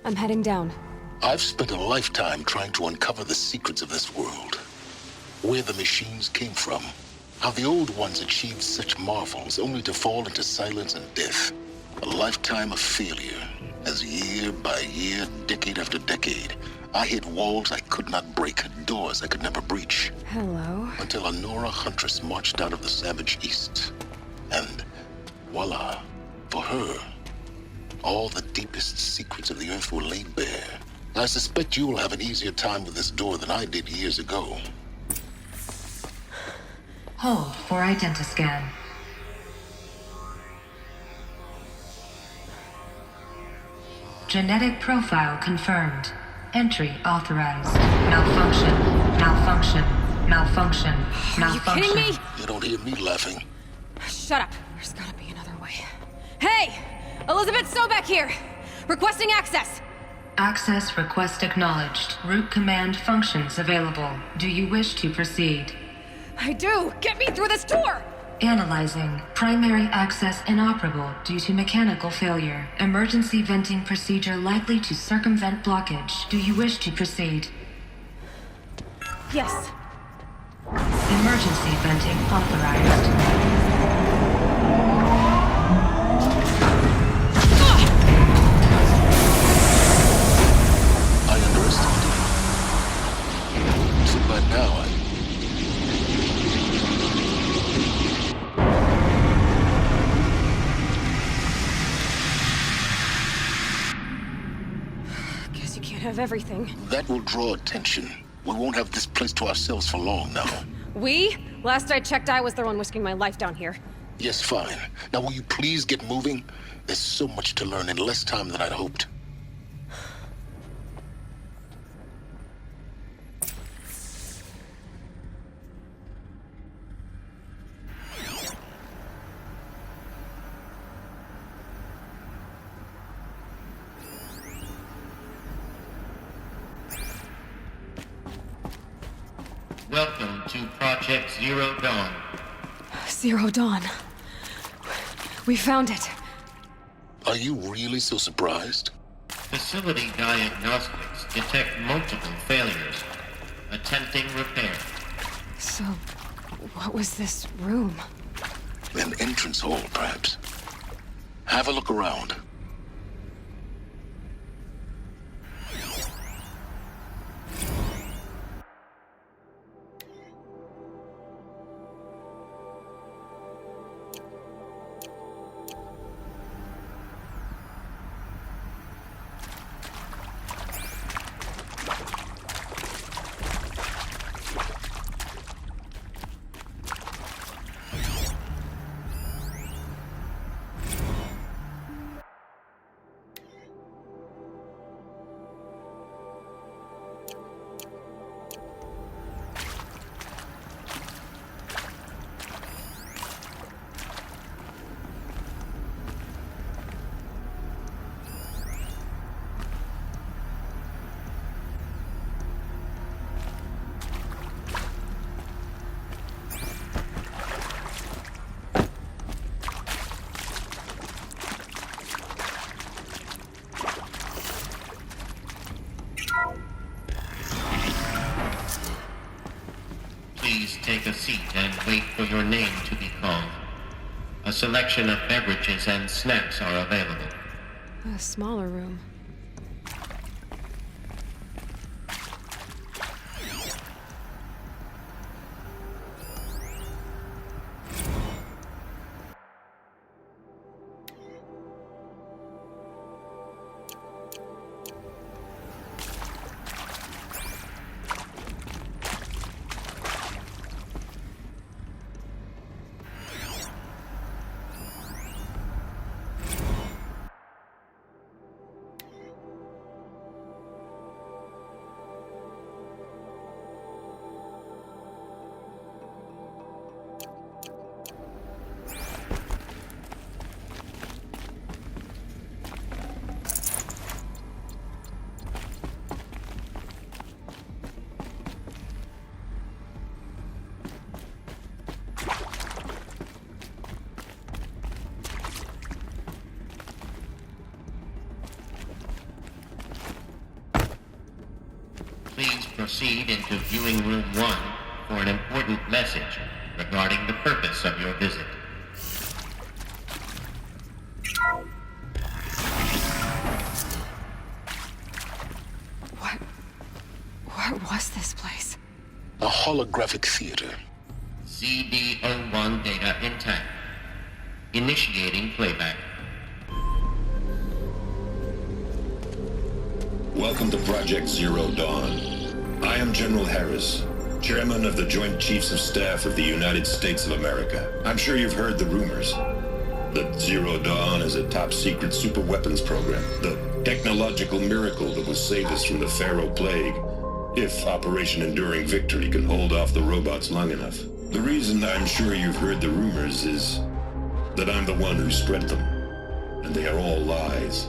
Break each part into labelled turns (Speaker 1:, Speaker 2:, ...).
Speaker 1: I'm heading down.
Speaker 2: I've spent a lifetime trying to uncover the secrets of this world. Where the machines came from. How the old ones achieved such marvels only to fall into silence and death. A lifetime of failure. As year by year, decade after decade, I hit walls I could not break, doors I could never breach.
Speaker 1: Hello.
Speaker 2: Until a Nora huntress marched out of the savage east. And voila, for her, all the deepest secrets of the Earth were laid bare. I suspect you will have an easier time with this door than I did years ago.
Speaker 3: Hold for identiscan. Genetic profile confirmed. Entry authorized. Malfunction. Malfunction. Malfunction. Malfunction.
Speaker 1: Are you kidding me?
Speaker 2: You don't hear me laughing.
Speaker 1: Shut up. There's gotta be another way. Hey! Elizabeth Sobeck here! Requesting access!
Speaker 3: Access request acknowledged. Root command functions available. Do you wish to proceed?
Speaker 1: I do! Get me through this door!
Speaker 3: Analyzing. Primary access inoperable due to mechanical failure. Emergency venting procedure likely to circumvent blockage. Do you wish to proceed?
Speaker 1: Yes.
Speaker 3: Emergency venting authorized.
Speaker 2: I underestimated you. So by now,
Speaker 1: Guess you can't have everything.
Speaker 2: that will draw attention. We won't have this place to ourselves for long now.
Speaker 1: We? Last I checked, I was the one risking my life down here.
Speaker 2: Yes, fine. Now will you please get moving? There's so much to learn in less time than I'd hoped.
Speaker 4: Welcome to Project Zero Dawn.
Speaker 1: Zero Dawn. We found it.
Speaker 2: Are you really so surprised?
Speaker 4: Facility diagnostics detect multiple failures. Attempting repair.
Speaker 1: So, what was this room?
Speaker 2: An entrance hall, perhaps. Have a look around.
Speaker 4: Please take a seat and wait for your name to be called. A selection of beverages and snacks are available.
Speaker 1: A smaller room.
Speaker 4: please proceed into viewing room 1 for an important message regarding the purpose of your visit.
Speaker 1: What was this place?
Speaker 2: A holographic theater.
Speaker 4: CD01 data intact. Initiating playback.
Speaker 5: Welcome to Project Zero Dawn. I am General Harris, Chairman of the Joint Chiefs of Staff of the United States of America. I'm sure you've heard the rumors that Zero Dawn is a top-secret superweapons program, the technological miracle that will save us from the Pharaoh Plague, if Operation Enduring Victory can hold off the robots long enough. The reason I'm sure you've heard the rumors is that I'm the one who spread them, and they are all lies.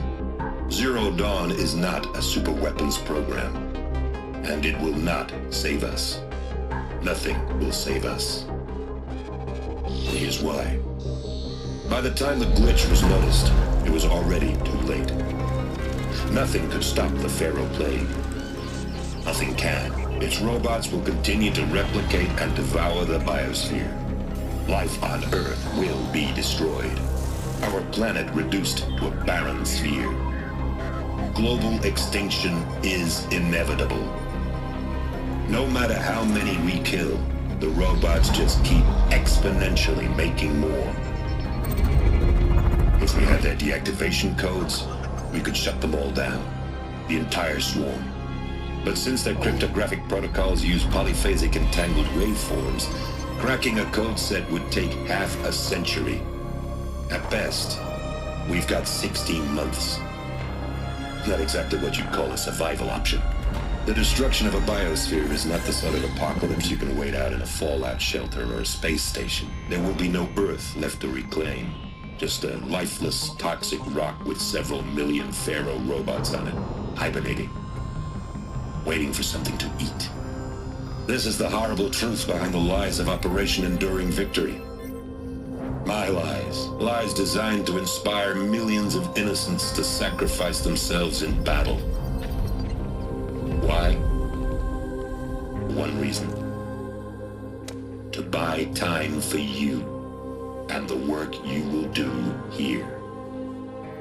Speaker 5: Zero Dawn is not a superweapons program, and it will not save us. Nothing will save us. Here's why. By the time the glitch was noticed, it was already too late. Nothing could stop the Pharaoh Plague. Nothing can. Its robots will continue to replicate and devour the biosphere. Life on Earth will be destroyed. Our planet reduced to a barren sphere. Global extinction is inevitable. No matter how many we kill, the robots just keep exponentially making more. If we had their deactivation codes, we could shut them all down. The entire swarm. But since their cryptographic protocols use polyphasic entangled waveforms, cracking a code set would take half a century. At best, we've got 16 months. Not exactly what you'd call a survival option. The destruction of a biosphere is not the sort of apocalypse you can wait out in a fallout shelter or a space station. There will be no Earth left to reclaim. Just a lifeless, toxic rock with several million Pharaoh robots on it, hibernating. Waiting for something to eat. This is the horrible truth behind the lies of Operation Enduring Victory. My lies. Lies designed to inspire millions of innocents to sacrifice themselves in battle. Why? One reason. To buy time for you and the work you will do here.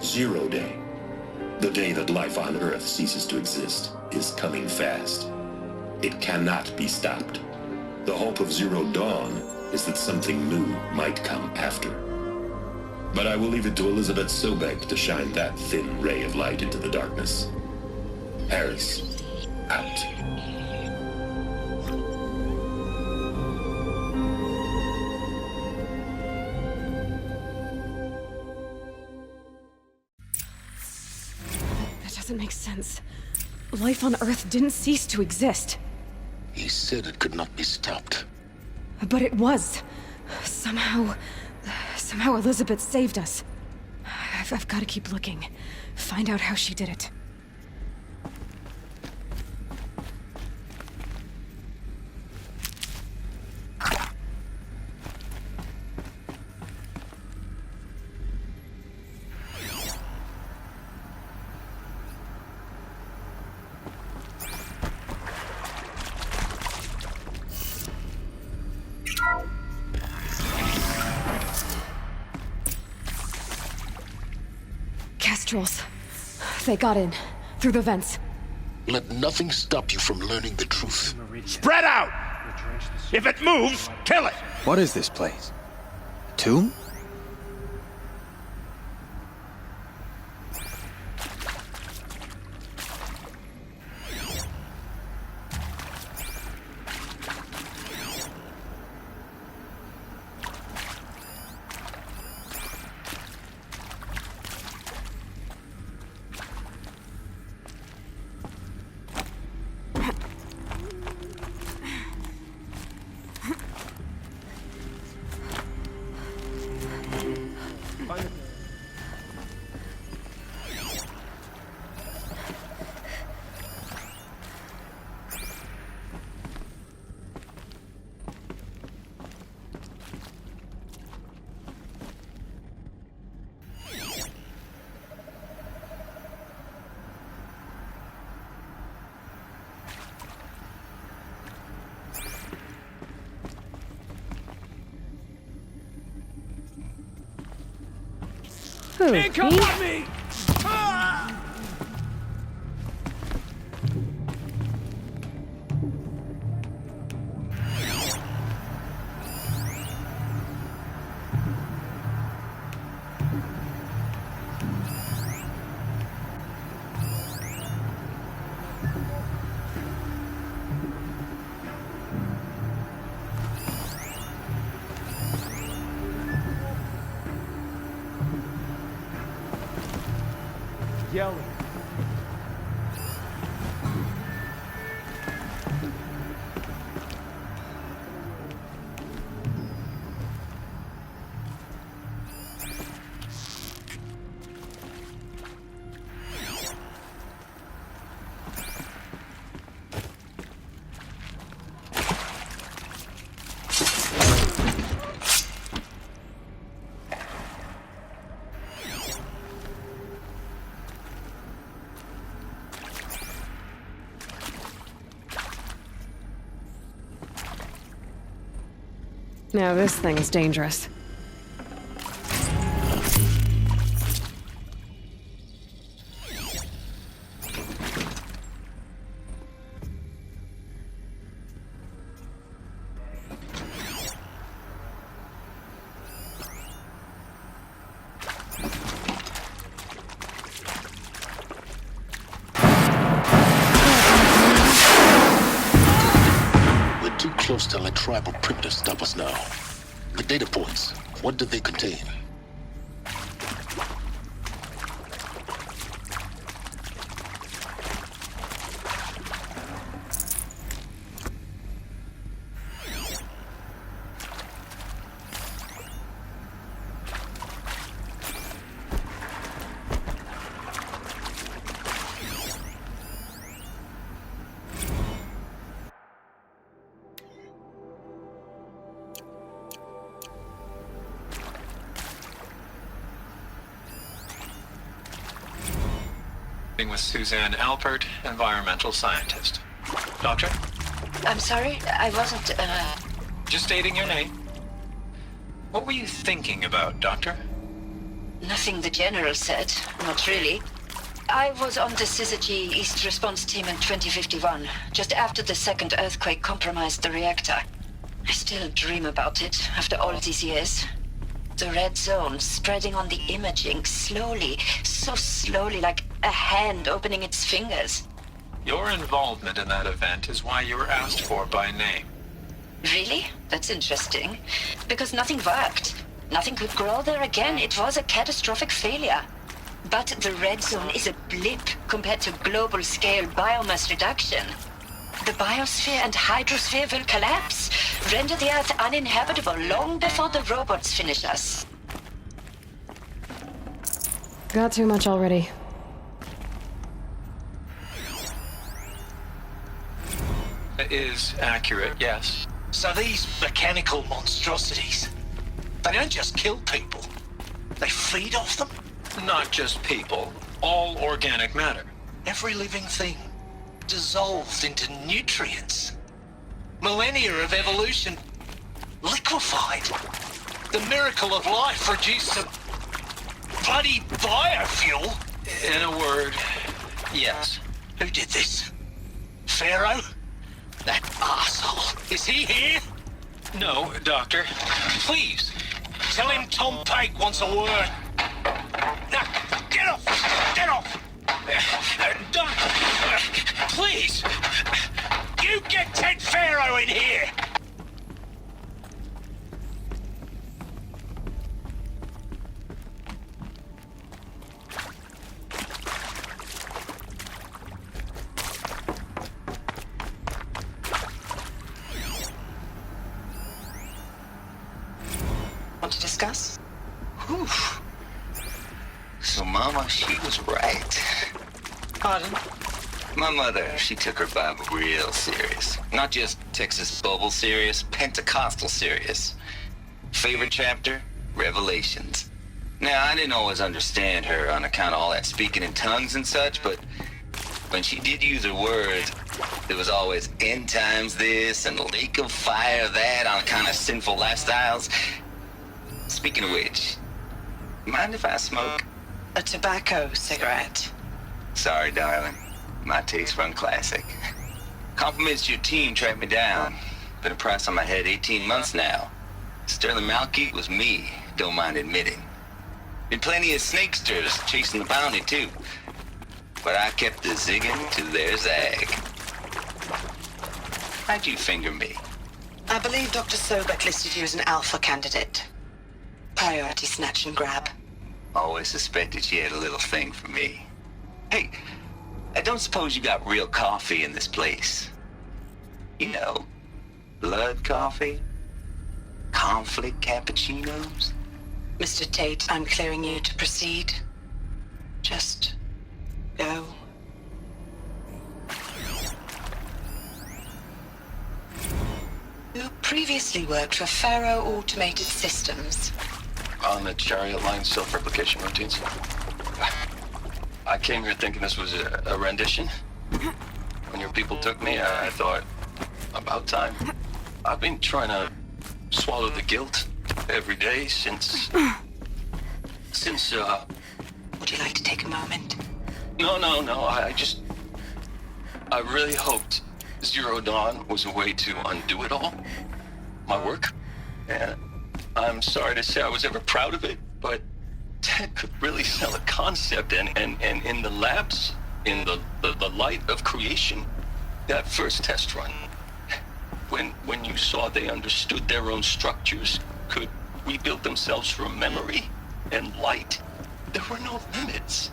Speaker 5: Zero Day. The day that life on Earth ceases to exist is coming fast. It cannot be stopped. The hope of Zero Dawn is that something new might come after. But I will leave it to Elizabeth Sobek to shine that thin ray of light into the darkness. Harris, out.
Speaker 1: That doesn't make sense. Life on Earth didn't cease to exist.
Speaker 2: He said it could not be stopped.
Speaker 1: But it was. Somehow Elizabeth saved us. I've got to keep looking. Find out how she did it. Kestrels. They got in. Through the vents.
Speaker 2: Let nothing stop you from learning the truth.
Speaker 6: Spread out! If it moves, kill it!
Speaker 7: What is this place? A tomb?
Speaker 1: Who?
Speaker 6: Handcuff
Speaker 1: Me?
Speaker 6: on me! Yelling.
Speaker 1: Now this thing's dangerous.
Speaker 2: We're too close to let tribal primitives stop us now. The data points, what do they contain?
Speaker 8: With Suzanne Alpert, environmental scientist. Doctor?
Speaker 9: I'm sorry, I wasn't,
Speaker 8: Just stating your name. What were you thinking about, Doctor?
Speaker 9: nothing the General said. Not really. I was on the Syzygy East Response Team in 2051, just after the second earthquake compromised the reactor. I still dream about it, after all these years. The red zone spreading on the imaging, slowly, so slowly, like a hand opening its fingers.
Speaker 8: Your involvement in that event is why you were asked for by name.
Speaker 9: Really? That's interesting. Because nothing worked. Nothing could grow there again. It was a catastrophic failure. But the red zone is a blip compared to global-scale biomass reduction. The biosphere and hydrosphere will collapse, render the Earth uninhabitable long before the robots finish us.
Speaker 1: Got too much already.
Speaker 8: It is accurate, yes.
Speaker 6: So these mechanical monstrosities, they don't just kill people. They feed off them.
Speaker 8: Not just people, all organic matter.
Speaker 6: Every living thing dissolved into nutrients. Millennia of evolution liquefied. The miracle of life produced some bloody biofuel.
Speaker 8: In a word, yes.
Speaker 6: Who did this? Pharaoh? That arsehole. Is he here?
Speaker 8: No, Doctor.
Speaker 6: Please, tell him Tom Pike wants a word. Now, get off! Get off! Doctor, please! You get Ted Pharaoh in here!
Speaker 9: Want to discuss?
Speaker 10: Whew. So, Mama, she was right.
Speaker 9: Pardon?
Speaker 10: My mother, she took her Bible real serious. Not just Texas Bible serious, Pentecostal serious. Favorite chapter? Revelations. Now, I didn't always understand her on account of all that speaking in tongues and such, but when she did use her words, there was always end times this and lake of fire that on account of sinful lifestyles. Speaking of which, mind if I smoke?
Speaker 11: A tobacco cigarette.
Speaker 10: Sorry, darling. My taste run classic. Compliments to your team tracked me down. Been a price on my head 18 months now. Sterling Malkeet was me, don't mind admitting. Been plenty of snakesters chasing the bounty, too. But I kept the zigging to their zag. How'd you finger me?
Speaker 11: I believe Dr. Sobek listed you as an alpha candidate. Priority snatch and grab.
Speaker 10: Always suspected she had a little thing for me. Hey, I don't suppose you got real coffee in this place. You know, blood coffee? Conflict cappuccinos?
Speaker 11: Mr. Tate, I'm clearing you to proceed. Just go. You previously worked for Faro Automated Systems.
Speaker 12: On the Chariot Line self-replication routines. I came here thinking this was a rendition. When your people took me, I thought, about time. I've been trying to swallow the guilt every day since...
Speaker 11: Would you like to take a moment?
Speaker 12: No, I really hoped Zero Dawn was a way to undo it all. My work. And I'm sorry to say I was ever proud of it, but Ted could really sell a concept, and in the labs, in the light of creation, that first test run, when you saw they understood their own structures, could rebuild themselves from memory and light, there were no limits.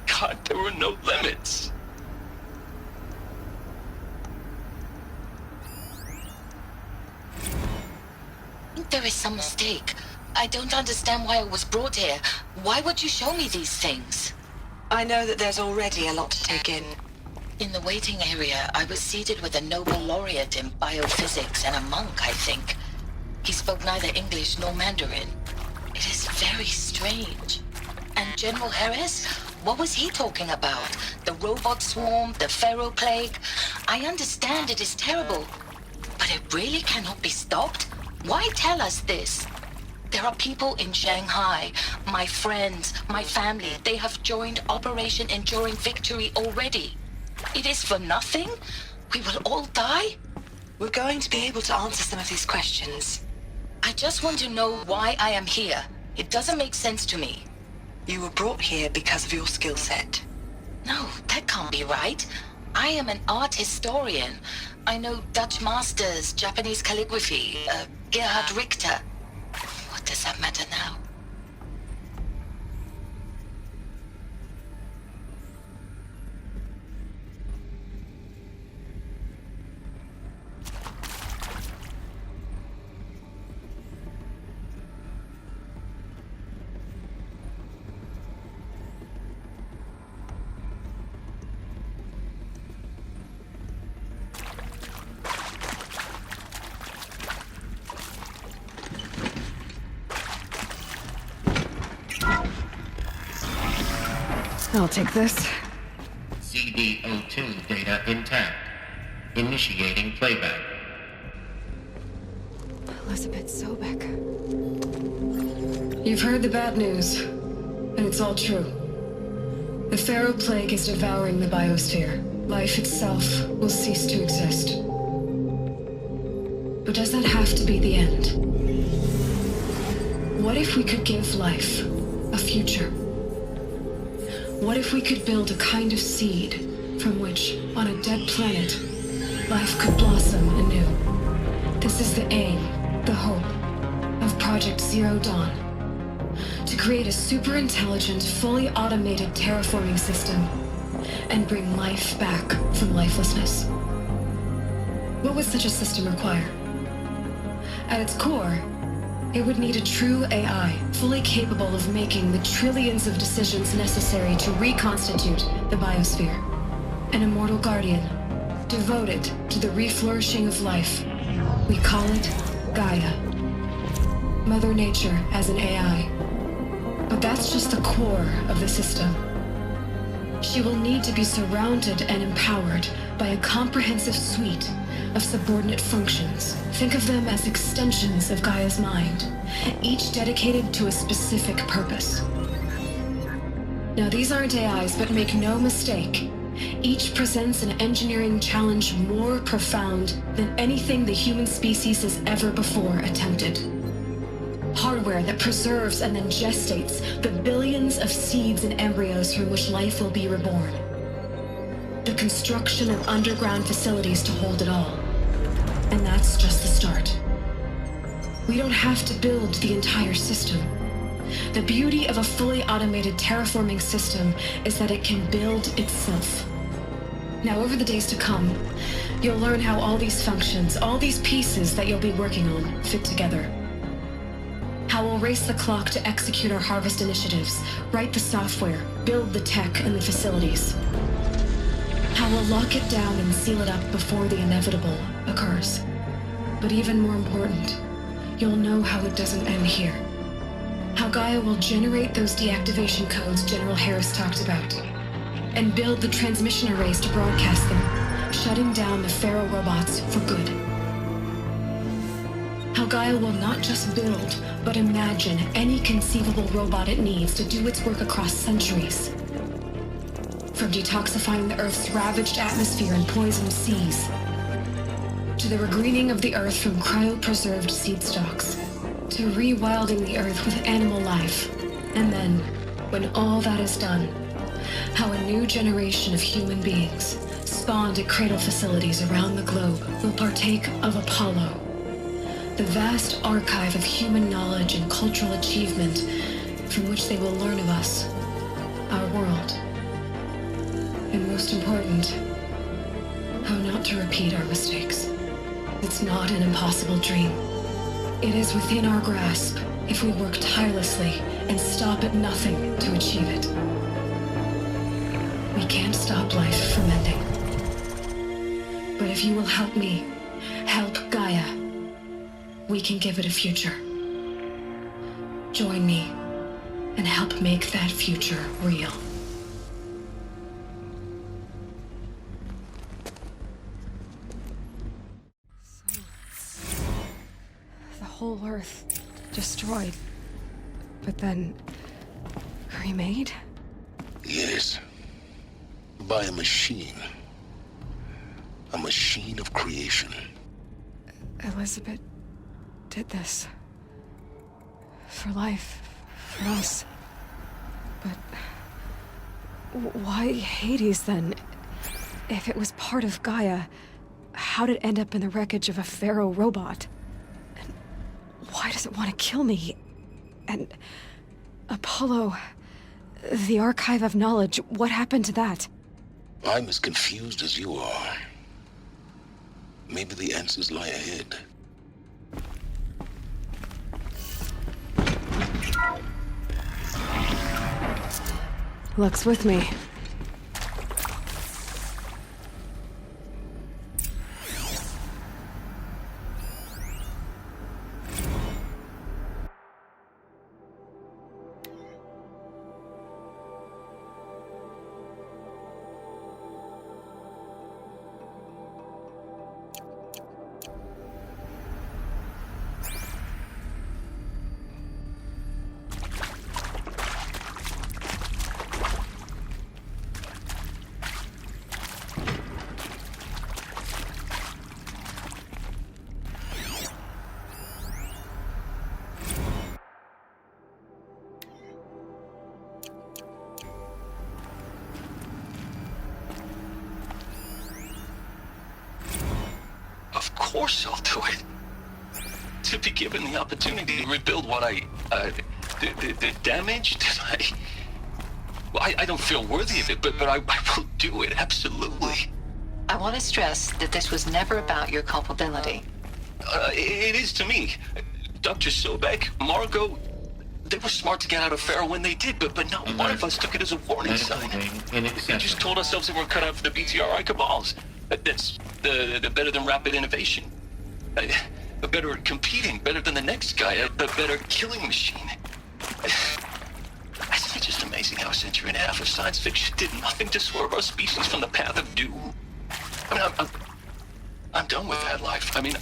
Speaker 12: God, there were no limits.
Speaker 13: There is some mistake. I don't understand why I was brought here. Why would you show me these things?
Speaker 11: I know that there's already a lot to take in.
Speaker 13: In the waiting area, I was seated with a Nobel laureate in biophysics and a monk, I think. He spoke neither English nor Mandarin. It is very strange. And General Harris? What was he talking about? The robot swarm, the Pharaoh plague? I understand it is terrible, but it really cannot be stopped? Why tell us this? There are people in Shanghai, my friends, my family. They have joined Operation Enduring Victory already. It is for nothing? We will all die?
Speaker 11: We're going to be able to answer some of these questions.
Speaker 13: I just want to know why I am here. It doesn't make sense to me.
Speaker 11: You were brought here because of your skill set.
Speaker 13: No, that can't be right. I am an art historian. I know Dutch masters, Japanese calligraphy, Gerhard Richter. What does that matter now?
Speaker 1: I'll take this.
Speaker 4: CD02 data intact. Initiating playback.
Speaker 1: Elizabeth Sobek.
Speaker 14: You've heard the bad news, and it's all true. The Pharaoh plague is devouring the biosphere. Life itself will cease to exist. But does that have to be the end? What if we could give life a future? What if we could build a kind of seed from which, on a dead planet, life could blossom anew? This is the aim, the hope, of Project Zero Dawn. To create a super-intelligent, fully automated terraforming system and bring life back from lifelessness. What would such a system require? At its core, it would need a true AI, fully capable of making the trillions of decisions necessary to reconstitute the biosphere. An immortal guardian, devoted to the reflourishing of life. We call it Gaia. Mother Nature as an AI. But that's just the core of the system. She will need to be surrounded and empowered by by a comprehensive suite of subordinate functions. Think of them as extensions of Gaia's mind, each dedicated to a specific purpose. Now, these aren't AIs, but make no mistake, each presents an engineering challenge more profound than anything the human species has ever before attempted. Hardware that preserves and then gestates the billions of seeds and embryos from which life will be reborn. The construction of underground facilities to hold it all. And that's just the start. We don't have to build the entire system. The beauty of a fully automated terraforming system is that it can build itself. Now, over the days to come, you'll learn how all these functions, all these pieces that you'll be working on, fit together. How we'll race the clock to execute our harvest initiatives, write the software, build the tech and the facilities. How we'll lock it down and seal it up before the inevitable occurs. But even more important, you'll know how it doesn't end here. How Gaia will generate those deactivation codes General Harris talked about, and build the transmission arrays to broadcast them, shutting down the Pharaoh robots for good. How Gaia will not just build, but imagine any conceivable robot it needs to do its work across centuries. From detoxifying the Earth's ravaged atmosphere and poisoned seas, to the regreening of the Earth from cryopreserved seed stalks, to rewilding the Earth with animal life. And then, when all that is done, how a new generation of human beings, spawned at cradle facilities around the globe, will partake of Apollo, the vast archive of human knowledge and cultural achievement from which they will learn of us, our world. And most important, how not to repeat our mistakes. It's not an impossible dream. It is within our grasp if we work tirelessly and stop at nothing to achieve it. We can't stop life from ending. But if you will help me, help Gaia, we can give it a future. Join me and help make that future real.
Speaker 1: The whole Earth destroyed, but then remade?
Speaker 2: Yes. By a machine. A machine of creation.
Speaker 1: Elizabeth did this. For life. For us. But why Hades then? If it was part of Gaia, how'd it end up in the wreckage of a Pharaoh robot? And why does it want to kill me? And Apollo, the archive of knowledge, what happened to that?
Speaker 2: I'm as confused as you are. Maybe the answers lie ahead.
Speaker 1: Luck's with me.
Speaker 12: Of course I'll do it. To be given the opportunity to rebuild what the damage that I don't feel worthy of it, but I will do it, absolutely.
Speaker 9: I want to stress that this was never about your culpability.
Speaker 12: It is to me. Dr. Sobek, Margot, they were smart to get out of Pharaoh when they did, but not one of us took it as a warning sign. We just told ourselves that we're cut out for the BTRI cabals. That's the better than rapid innovation. Better at competing, better than the next guy, a better killing machine. It's just amazing how a century and a half of science fiction did nothing to swerve our species from the path of doom. I'm done with that life. I mean,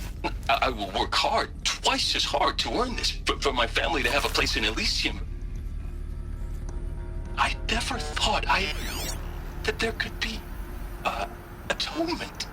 Speaker 12: I will work hard, twice as hard to earn this, for my family to have a place in Elysium. I never thought that there could be, atonement.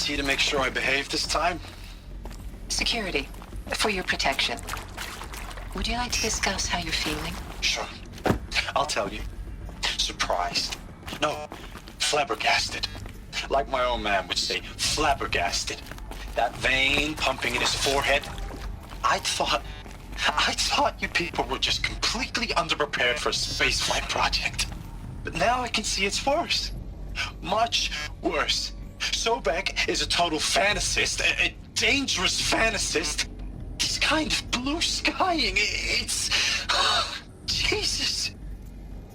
Speaker 7: To make sure I behave this time?
Speaker 11: Security, for your protection. Would you like to discuss how you're feeling?
Speaker 7: Sure. I'll tell you. Surprised. No, flabbergasted. Like my old man would say, flabbergasted. That vein pumping in his forehead. I thought you people were just completely underprepared for a spaceflight project. But now I can see it's worse. Much worse. Sobek is a total fantasist, a dangerous fantasist. He's kind of blue skying. It's... Jesus.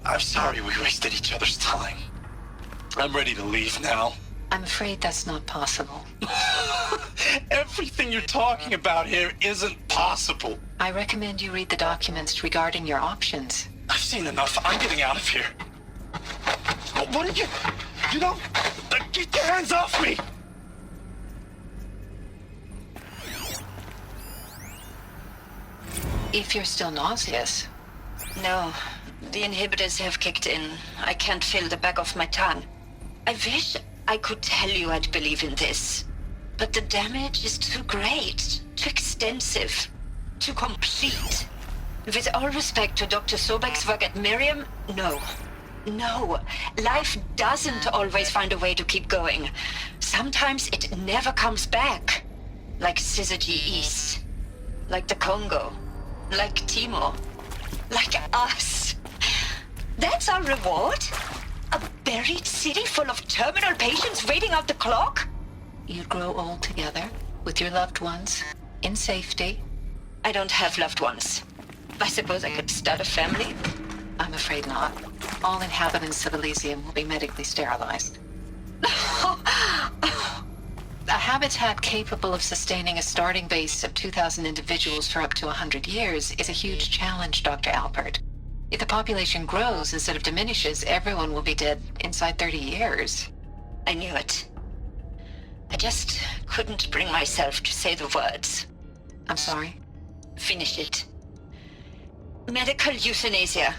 Speaker 7: I'm sorry we wasted each other's time. I'm ready to leave now.
Speaker 11: I'm afraid that's not possible.
Speaker 7: Everything you're talking about here isn't possible.
Speaker 11: I recommend you read the documents regarding your options.
Speaker 7: I've seen enough. I'm getting out of here. What did you... You don't... Get your hands off me!
Speaker 11: If you're still nauseous.
Speaker 9: No, the inhibitors have kicked in. I can't feel the back of my tongue. I wish I could tell you I'd believe in this. But the damage is too great, too extensive, too complete. With all respect to Dr. Sobek's work at Miriam, no. No, life doesn't always find a way to keep going. Sometimes it never comes back. Like Syzygy East. Like the Congo. Like Timor. Like us. That's our reward? A buried city full of terminal patients waiting out the clock?
Speaker 11: You'd grow old together, with your loved ones, in safety.
Speaker 9: I don't have loved ones. I suppose I could start a family?
Speaker 11: I'm afraid not. All inhabitants of Elysium will be medically sterilized. A habitat capable of sustaining a starting base of 2,000 individuals for up to 100 years is a huge challenge, Dr. Alpert. If the population grows instead of diminishes, everyone will be dead inside 30 years.
Speaker 9: I knew it. I just couldn't bring myself to say the words.
Speaker 11: I'm sorry?
Speaker 9: Finish it. Medical euthanasia.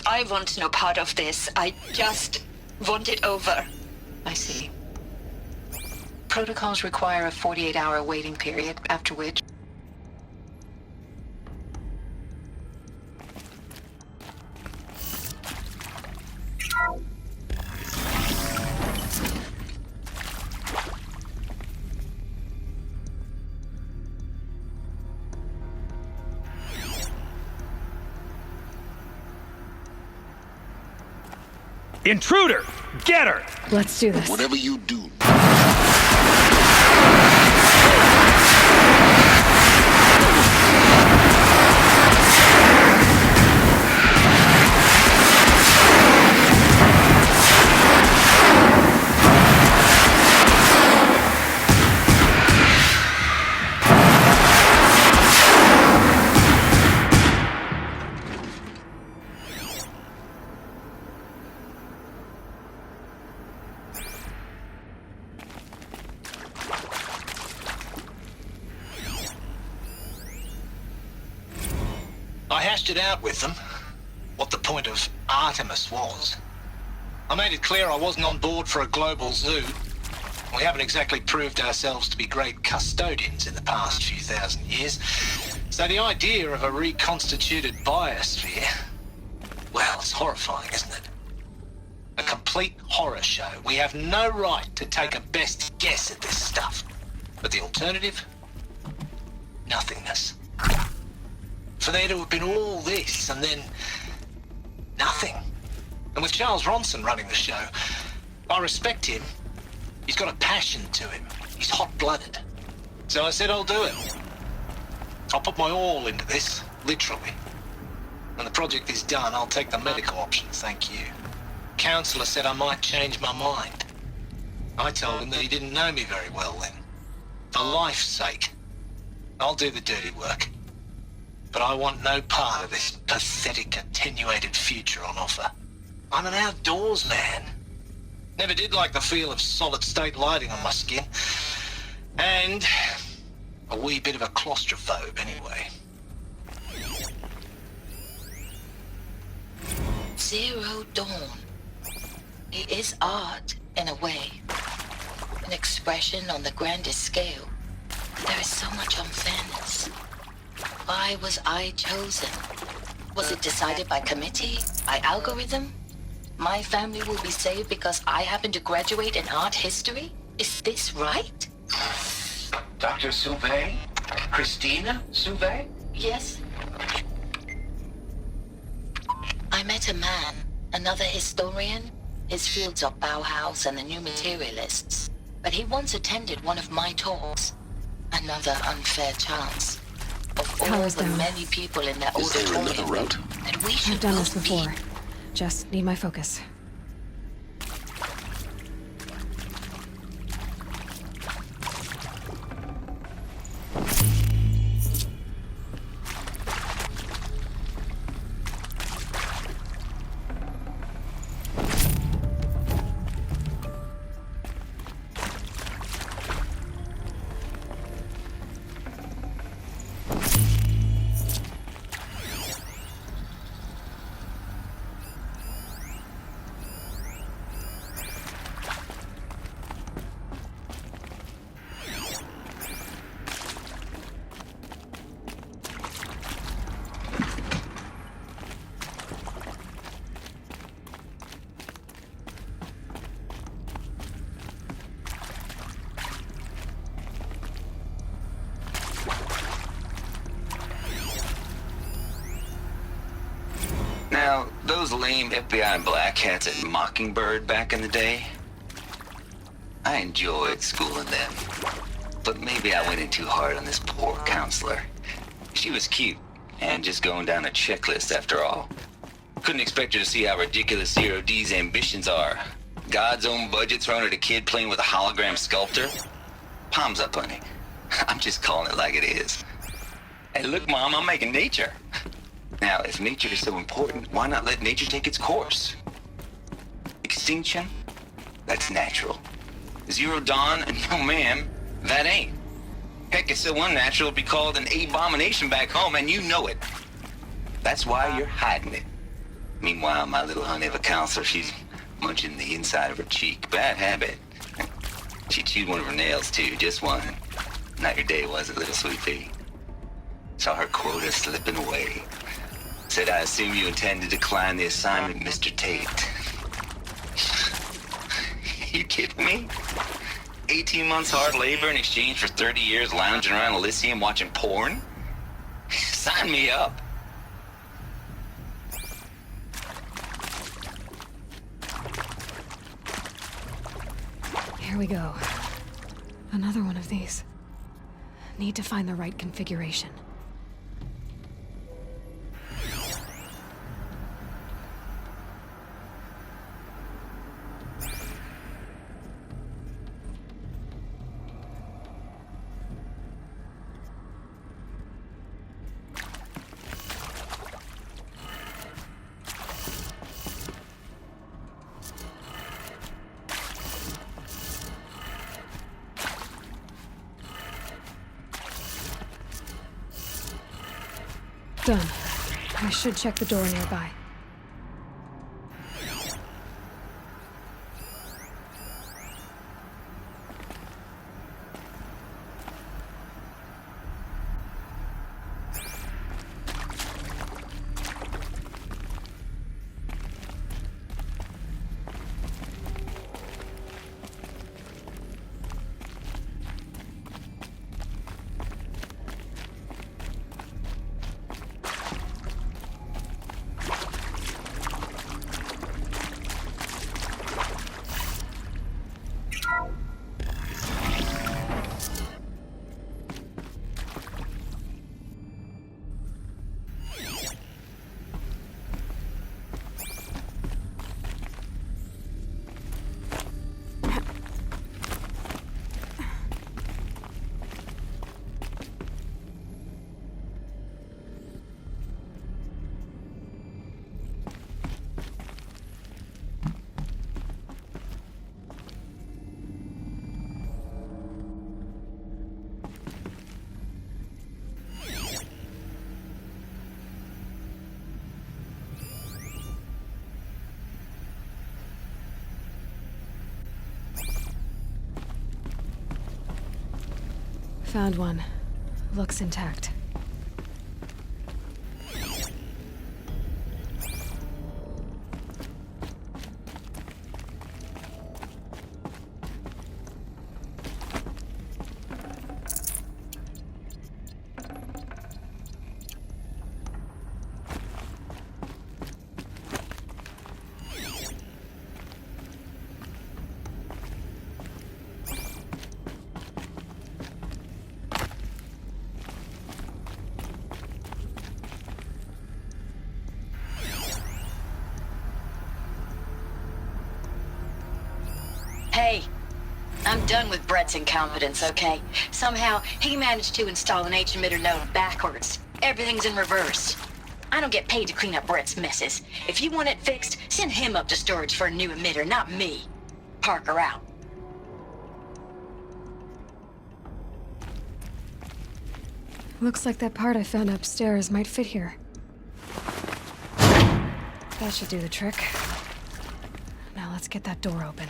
Speaker 9: I want no part of this. I just want it over.
Speaker 11: I see. Protocols require a 48-hour waiting period, after which...
Speaker 6: Intruder! Get her!
Speaker 1: Let's do this.
Speaker 2: Whatever you do,
Speaker 6: I hashed it out with them, what the point of Artemis was. I made it clear I wasn't on board for a global zoo. We haven't exactly proved ourselves to be great custodians in the past few thousand years, So the idea of a reconstituted biosphere, well, it's horrifying, isn't it? A complete horror show. We have no right to take a best guess at this stuff. But the alternative? Nothingness. For there to have been all this and then nothing. And with Charles Ronson running the show, I respect him. He's got a passion to him. He's hot-blooded. So I said I'll do it. I'll put my all into this, literally. When the project is done, I'll take the medical option, thank you. Counselor said I might change my mind. I told him that he didn't know me very well then. For life's sake, I'll do the dirty work. But I want no part of this pathetic, attenuated future on offer. I'm an outdoors man. Never did like the feel of solid-state lighting on my skin. And a wee bit of a claustrophobe, anyway.
Speaker 13: Zero Dawn. It is art, in a way. An expression on the grandest scale. There is so much unfairness. Why was I chosen? Was it decided by committee? By algorithm? My family will be saved because I happen to graduate in art history? Is this right?
Speaker 10: Dr. Sauvé? Christina Sauvé?
Speaker 13: Yes. I met a man, another historian. His fields are Bauhaus and the New Materialists. But he once attended one of my talks. Another unfair chance. Of all
Speaker 1: Power's
Speaker 13: the
Speaker 1: down.
Speaker 13: many people in that
Speaker 2: Is there
Speaker 13: auditorium,
Speaker 2: another route?
Speaker 13: that we should
Speaker 1: I've done this
Speaker 13: both be
Speaker 1: before. Just need my focus.
Speaker 10: Now, those lame FBI black hats at Mockingbird back in the day, I enjoyed schooling them. But maybe I went in too hard on this poor counselor. She was cute, and just going down a checklist after all. Couldn't expect her to see how ridiculous Zero D's ambitions are. God's own budget thrown at a kid playing with a hologram sculptor? Palms up, honey. I'm just calling it like it is. Hey, look, Mom, I'm making nature. Now, if nature is so important, why not let nature take its course? Extinction? That's natural. Zero Dawn? No, ma'am, that ain't. Heck, it's so unnatural it'd be called an abomination back home, and you know it. That's why you're hiding it. Meanwhile, my little honey of a counselor, she's munching the inside of her cheek. Bad habit. She chewed one of her nails, too, just one. Not your day, was it, little sweet pea? Saw her quota slipping away. Said, I assume you intend to decline the assignment, Mr. Tate. You kidding me? 18 months hard labor in exchange for 30 years lounging around Elysium watching porn? Sign me up.
Speaker 1: Here we go. Another one of these. Need to find the right configuration. Done. I should check the door nearby. Found one. Looks intact.
Speaker 9: Hey, I'm done with Brett's incompetence, okay? Somehow, he managed to install an H-emitter node backwards. Everything's in reverse. I don't get paid to clean up Brett's messes. If you want it fixed, send him up to storage for a new emitter, not me. Parker out.
Speaker 1: Looks like that part I found upstairs might fit here. That should do the trick. Now let's get that door open.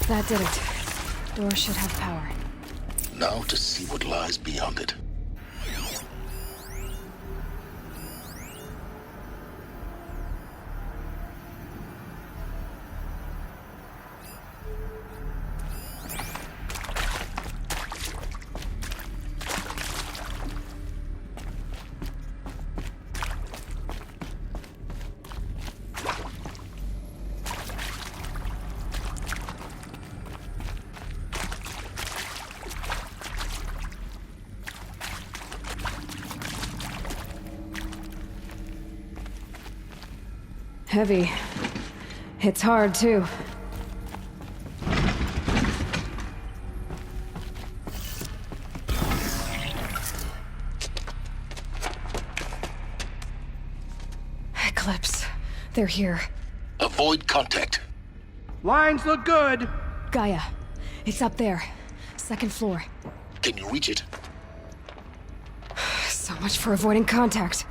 Speaker 1: That did it. Door should have power.
Speaker 2: Now to see what lies beyond it.
Speaker 1: Heavy. Hits hard, too. Eclipse. They're here.
Speaker 2: Avoid contact.
Speaker 15: Lines look good.
Speaker 1: Gaia. It's up there. Second floor.
Speaker 2: Can you reach it?
Speaker 1: So much for avoiding contact.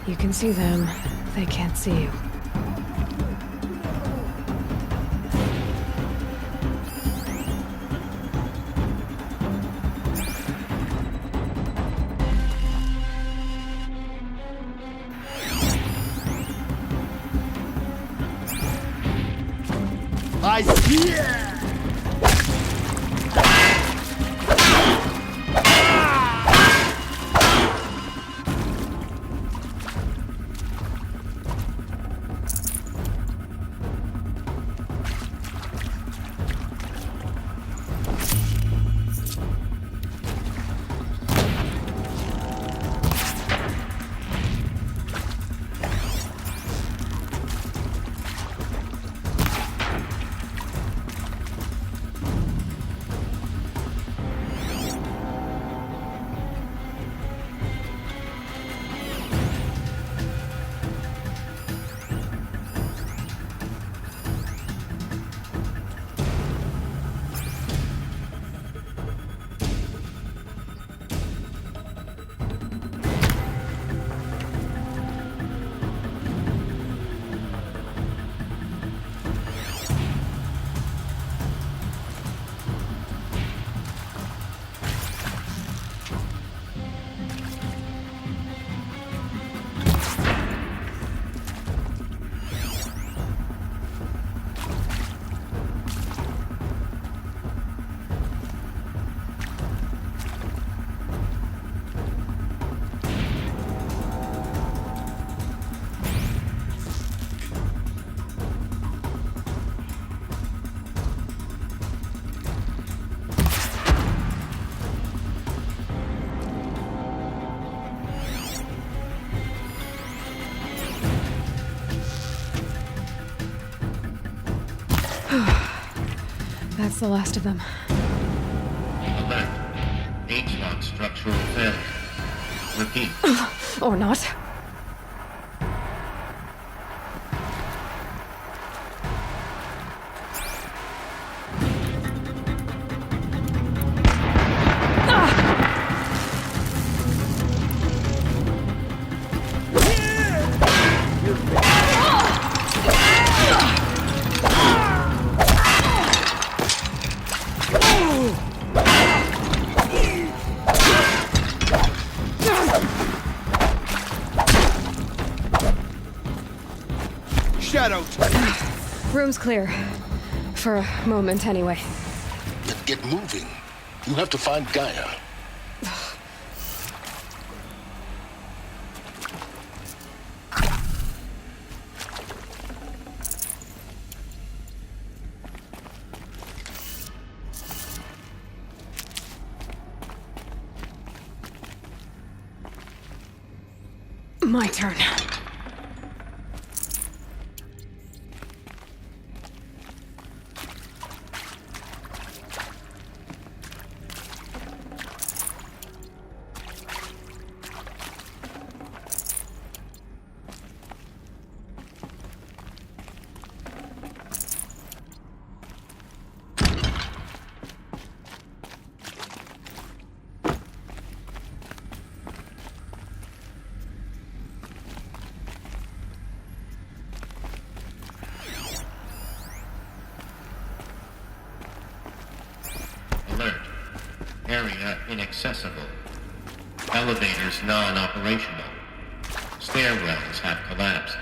Speaker 1: You can see them. They can't see you.
Speaker 15: I see it!
Speaker 1: That's the last of them.
Speaker 4: Alert. H-lock structural failure. Repeat.
Speaker 1: Or not. Room's clear. For a moment, anyway.
Speaker 2: Then get moving. You have to find Gaia.
Speaker 1: My turn.
Speaker 4: Alert. Area inaccessible. Elevators non-operational. Stairwells have collapsed.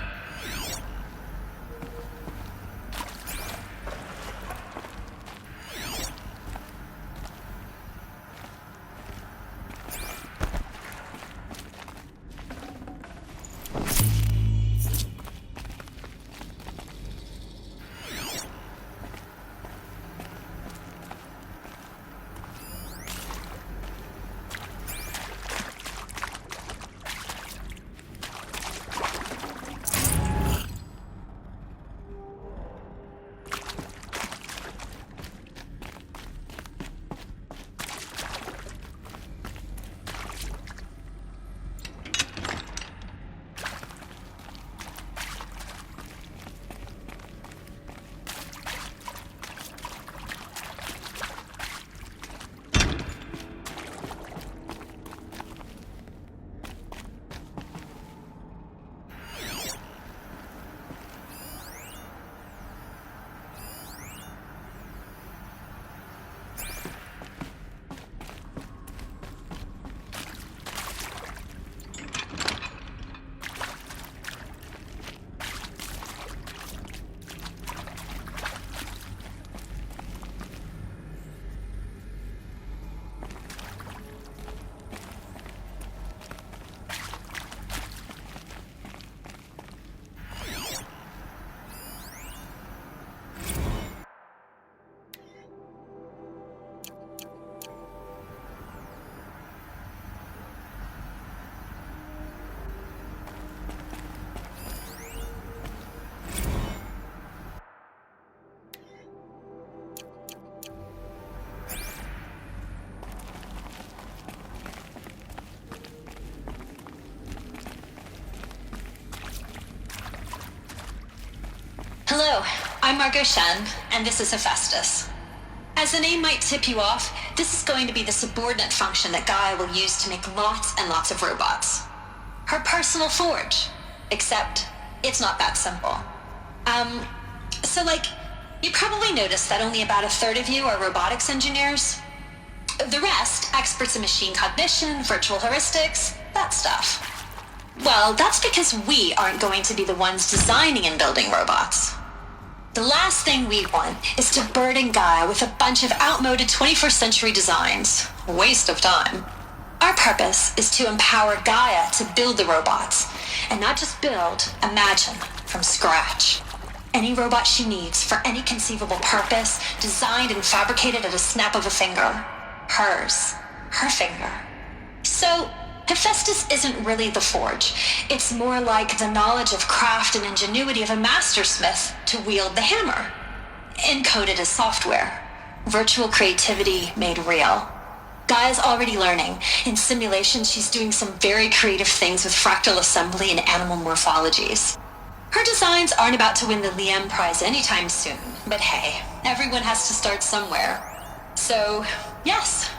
Speaker 16: I'm Margot Shen, and this is Hephaestus. As the name might tip you off, this is going to be the subordinate function that Gaia will use to make lots and lots of robots. Her personal forge. Except, it's not that simple. You probably noticed that only about a third of you are robotics engineers. The rest, experts in machine cognition, virtual heuristics, that stuff. Well, that's because we aren't going to be the ones designing and building robots. The last thing we want is to burden Gaia with a bunch of outmoded 21st century designs. Waste of time. Our purpose is to empower Gaia to build the robots, and not just build, imagine, from scratch. Any robot she needs for any conceivable purpose, designed and fabricated at a snap of a finger. Hers. Her finger. So, Hephaestus isn't really the forge. It's more like the knowledge of craft and ingenuity of a mastersmith to wield the hammer. Encoded as software. Virtual creativity made real. Gaia's already learning. In simulation, she's doing some very creative things with fractal assembly and animal morphologies. Her designs aren't about to win the Liam Prize anytime soon, but hey, everyone has to start somewhere. So, yes,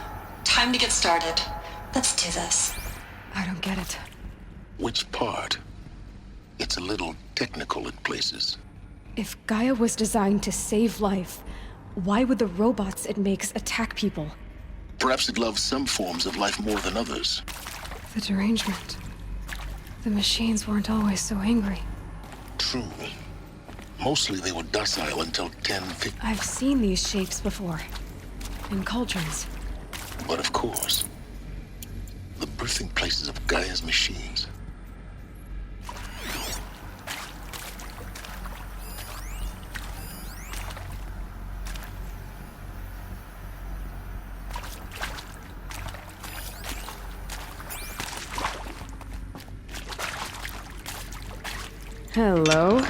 Speaker 16: time to get started. Let's do this.
Speaker 1: I don't get it.
Speaker 2: Which part? It's a little technical in places.
Speaker 1: If Gaia was designed to save life, why would the robots it makes attack people?
Speaker 2: Perhaps it loves some forms of life more than others.
Speaker 1: The derangement. The machines weren't always so angry.
Speaker 2: True. Mostly they were docile until 10-15.
Speaker 1: I've seen these shapes before. In cauldrons.
Speaker 2: But of course, the birthing places of Gaia's machines.
Speaker 1: Hello.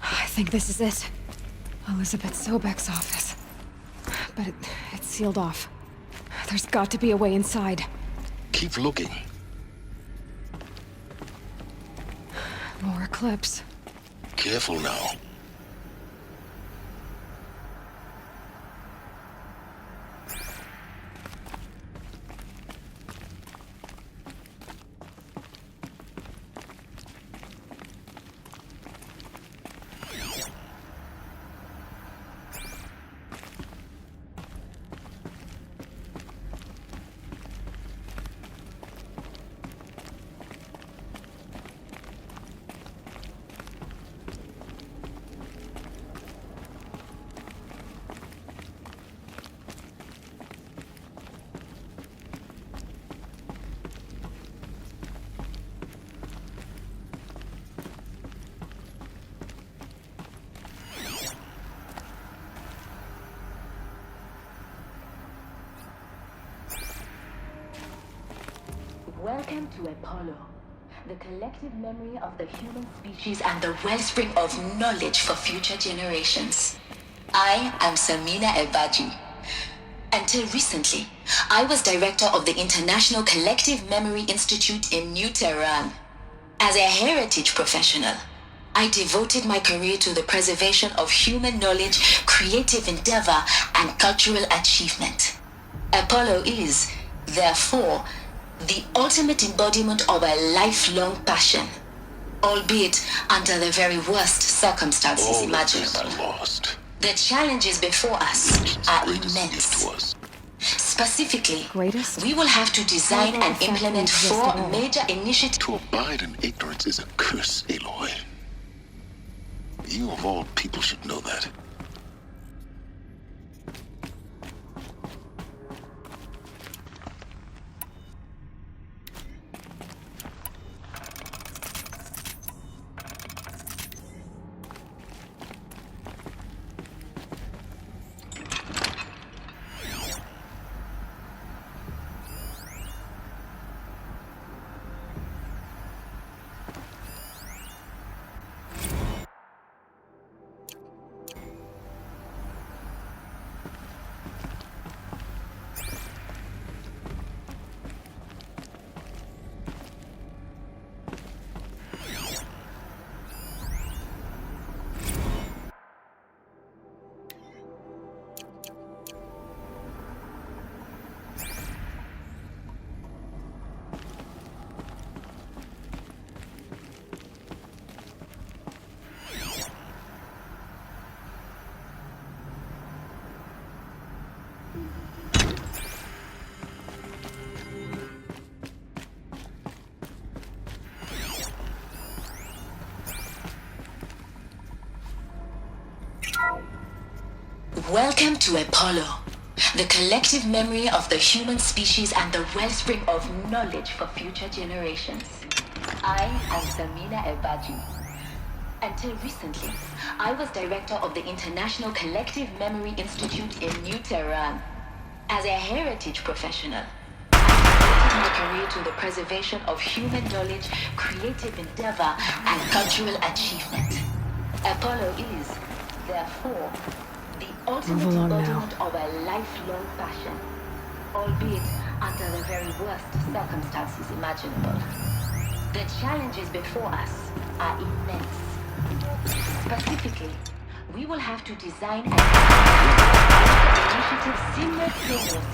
Speaker 1: I think this is it. Elizabeth Sobek's office. But it's sealed off. There's got to be a way inside.
Speaker 2: Keep looking.
Speaker 1: More Eclipse.
Speaker 2: Careful now.
Speaker 13: Welcome to Apollo, the collective memory of the human species and the wellspring of knowledge for future generations. I am Samina Ebaji. Until recently, I was director of the International Collective Memory Institute in New Tehran. As a heritage professional, I devoted my career to the preservation of human knowledge, creative endeavor, and cultural achievement. Apollo is, therefore, the ultimate embodiment of a lifelong passion, albeit under the very worst circumstances imaginable.
Speaker 2: Lost.
Speaker 13: The challenges before us are immense. Specifically, we will have to design and implement 4 major initiatives.
Speaker 2: To abide in ignorance is a curse, Aloy. You of all people should know that.
Speaker 13: Welcome to Apollo, the collective memory of the human species and the wellspring of knowledge for future generations. I am Samina Ebaji. Until recently, I was director of the International Collective Memory Institute in New Tehran. As a heritage professional, I devoted my career to the preservation of human knowledge, creative endeavor, and cultural achievement. Apollo is, therefore, the ultimate embodiment of a lifelong passion, albeit under the very worst circumstances imaginable. The challenges before us are immense. Specifically, we will have to design and initiatives simultaneously.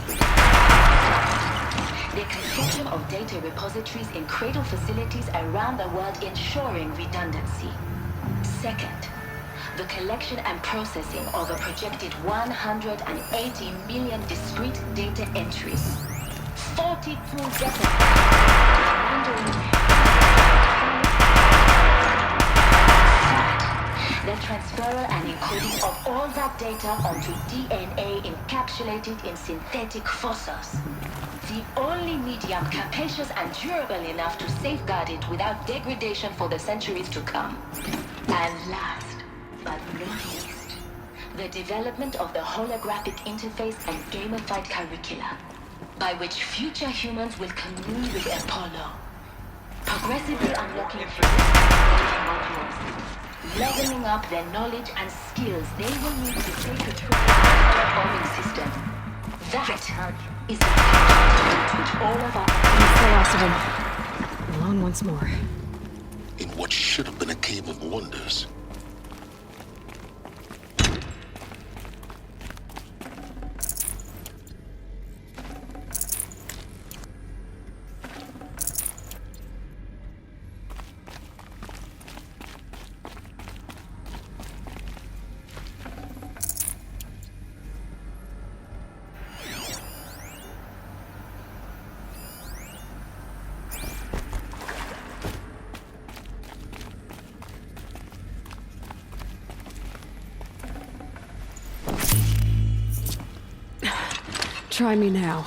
Speaker 13: The construction of data repositories in cradle facilities around the world, ensuring redundancy. Second, the collection and processing of a projected 180 million discrete data entries, 42 the transferal and encoding of all that data onto DNA encapsulated in synthetic fossils. The only medium capacious and durable enough to safeguard it without degradation for the centuries to come. And last, but not least, the development of the holographic interface and gamified curricula, by which future humans will commune with Apollo, progressively unlocking modules, leveling up their knowledge and skills they will need to take control of the forming system. That is the path which all of our...
Speaker 1: I'm so lost of him. Alone once more.
Speaker 2: In what should have been a cave of wonders.
Speaker 1: Try me now.